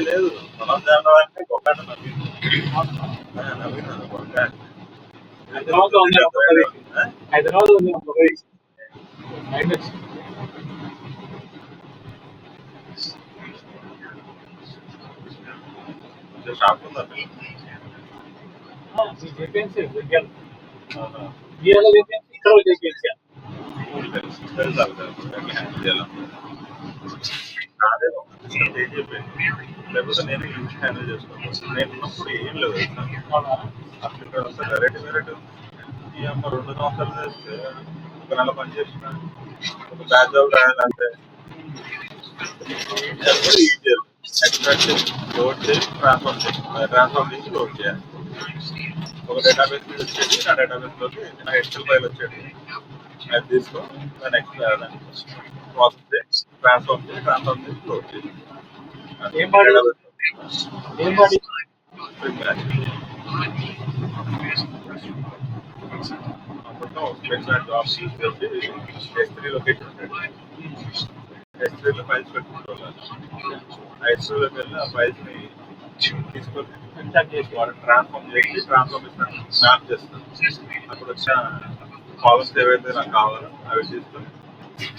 లేదు మనం అంటే కొట్టాట నవీన్ కొట్టాడు హైదరాబాద్ ఉంది షాప్ ఉందా జేపీఎన్సీ బియ్యాల జేపీఎన్సీ ఇక్కడ జేపీఎన్సీ లేకపోతే నేను యూజ్ హ్యాండిల్ చేసుకోవచ్చు నేను ఉన్నప్పుడు ఏం లేదు అసలు ఇక్కడ వస్తే వెరైటీ వెరైటీ ఈ అమ్మ 2 సంవత్సరాలు చేస్తే ఒక నెల పని చేసిన ఒక బ్యాచ్ ఆఫ్ రాయాలంటే ఎక్స్ట్రాక్ట్ లోడ్ చేసి ట్రాన్స్ఫర్ చేసి లోడ్ చేయాలి ఒక డేటాబేస్ మీద వచ్చేది ఆ డేటాబేస్లోకి నా ఎక్సెల్ ఫైల్ వచ్చేది అది తీసుకో నెక్స్ట్ ప్రాసెస్ చేసి ట్రాన్స్ఫర్ చేసి లోడ్ చేసి జాబ్ తీసుకొచ్చి S3 లొకేషన్ S3లో ఫైల్స్ పెట్టుకుంటారు S3లోకి వెళ్ళి ఆ ఫైల్స్ని తీసుకొని ట్రాన్స్ఫార్మ్ చేసి ట్రాన్స్ఫార్మేషన్ మ్యాప్ చేస్తాను అప్పుడు వచ్చిన కాలమ్స్ ఏవైతే నాకు కావాలో అవి తీసుకొని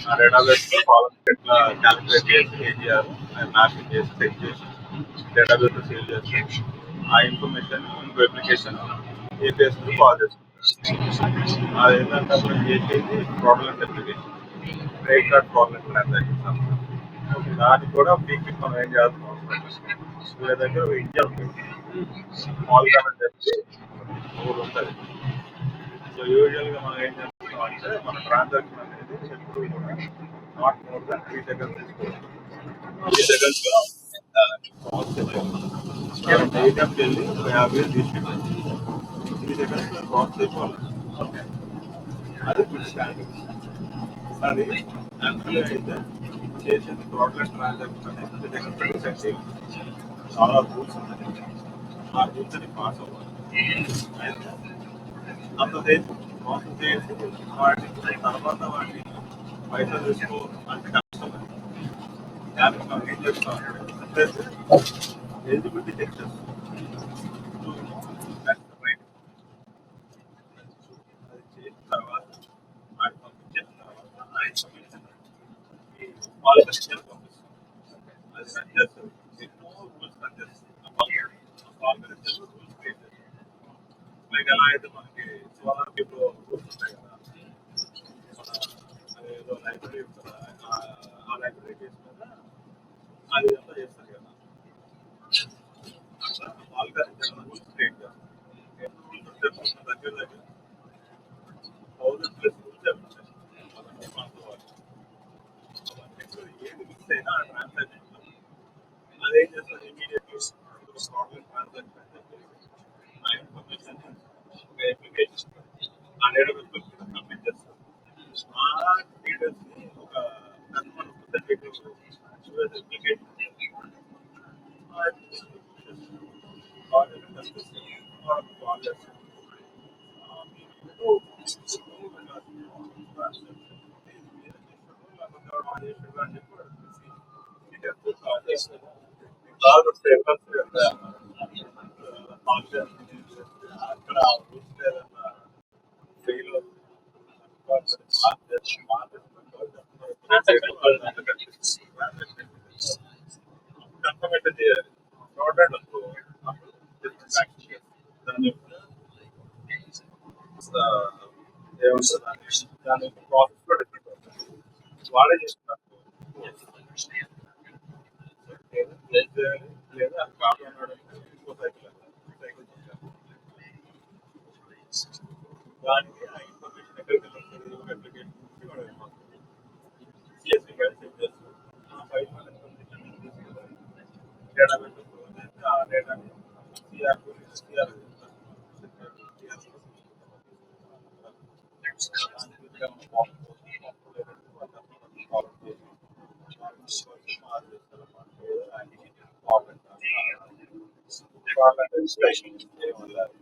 ఆ డేటాబేస్లో కాలమ్స్ ఎట్లా క్యాలిక్యులేట్ చేసి ఏం చేయాలో అది మ్యాపింగ్ చేసి సెట్ చేసి డేటాబేస్లో సేవ్ చేసి ఆ ఇన్ఫర్మేషన్ ఇంకో అప్లికేషన్ ఏపీఎస్లో కాల్ చేసుకుంటాం అది ఏంటంటే అప్పుడు చేసేది fraudulent application credit card fraudulent transaction దానికి కూడా పీకి మనం ఏం చేయాల్సిన అవసరం వీళ్ళ దగ్గర ఇండియా ఉంటుంది స్మాల్ గవర్నమెంట్ చెప్పి ఊరు ఉంటుంది సో యూజువల్గా మనం ఏం చేస్తాం అంటే మన ట్రాన్సాక్షన్ అనేది ఎప్పుడు కూడా నాట్ మోర్ దాన్ 3 సెకండ్స్ తీసుకోవాలి 3 సెకండ్స్లో ఏటీఎంకి వెళ్ళి 50,000 తీసుకుంటాం 3 సెకండ్స్లో ప్రాసెస్ అయిపోవాలి అది గుడ్ స్టాండర్డ్ అది యాక్చువల్గా అయితే చేసేది ఫ్రాడ్లెంట్ ట్రాన్సాక్షన్ అనేది చాలా రూల్స్ ఉన్నాయి ఆ రూల్స్ అని పాస్ అవ్వాలి అయితే అంతసేపు మోసం చేసి వాటిని తర్వాత వాటిని పైసలు తీసుకో అంటే కష్టం దానికి మనం ఏం చేస్తామంటే ఎలిజిబిలిటీ చెక్ చేస్తాం అది చేసిన తర్వాత వాటి పంపించిన తర్వాత ఆ ఇన్ఫర్మేషన్ వాళ్ళకి పంపిస్తాం అది రన్ చేస్తారు ఎన్నో రూల్స్ రన్ చేస్తారు రూల్స్ క్రియేట్ చేస్తారు లైక్ ఎలా అయితే మనకి సోలార్ పీపుల్ రూల్స్ ఉంటాయి కదా అదేదో లైబ్రరీ ఉంటుంది ఆ లైబ్రరీ కేసు మీద అది అంతా చేస్తారు కదా అట్లా వాళ్ళగా రూల్స్ క్రియేట్ చేస్తారు రూల్స్ దగ్గర దగ్గర 1000+ రూల్స్ చెప్తాయి ఏది మిక్స్ అయినా ఆ ట్రాన్సాక్షన్ అదేం చేస్తారు ఇమీడియట్లీ ప్రాబ్లమ్ ట్రాన్సాక్షన్ అని చెప్పేసి ఆ ఇన్ఫర్మేషన్ ఒక అప్లికేషన్ ఆ డేటాబేస్ సబ్మిట్ చేస్తారు ఆ డీటెయిల్స్ని ఒక కస్టమర్ అప్లికేషన్ కాల్ చేస్తారు అక్కడ రూల్స్ లేదన్నా ఫెయిల్ కన్ఫర్మేషన్ చేయాలి ఫ్రాడ్ అనుకో దాని ఏమంటారు దాని ప్రాసెస్ కూడా డిఫరెంట్ అవుతుంది వాడే చేస్తున్నారు లేదా అది కాదు అన్నాడు ఇంకో సైకిల్ దానికి ఆ ఇన్ఫర్మేషన్ ఎక్కడికి వెళ్ళి ఒక అప్లికేషన్ నుంచి కూడా వెళ్ళిపోతుంది సిఎస్సి ఫైల్ చెక్ చేస్తారు ఆ ఫైల్ మన డేటాబేస్ ఆ డేటాని సిఆర్ వాళ్ళ రిజిస్ట్రేషన్ ఏమి ఉండదు.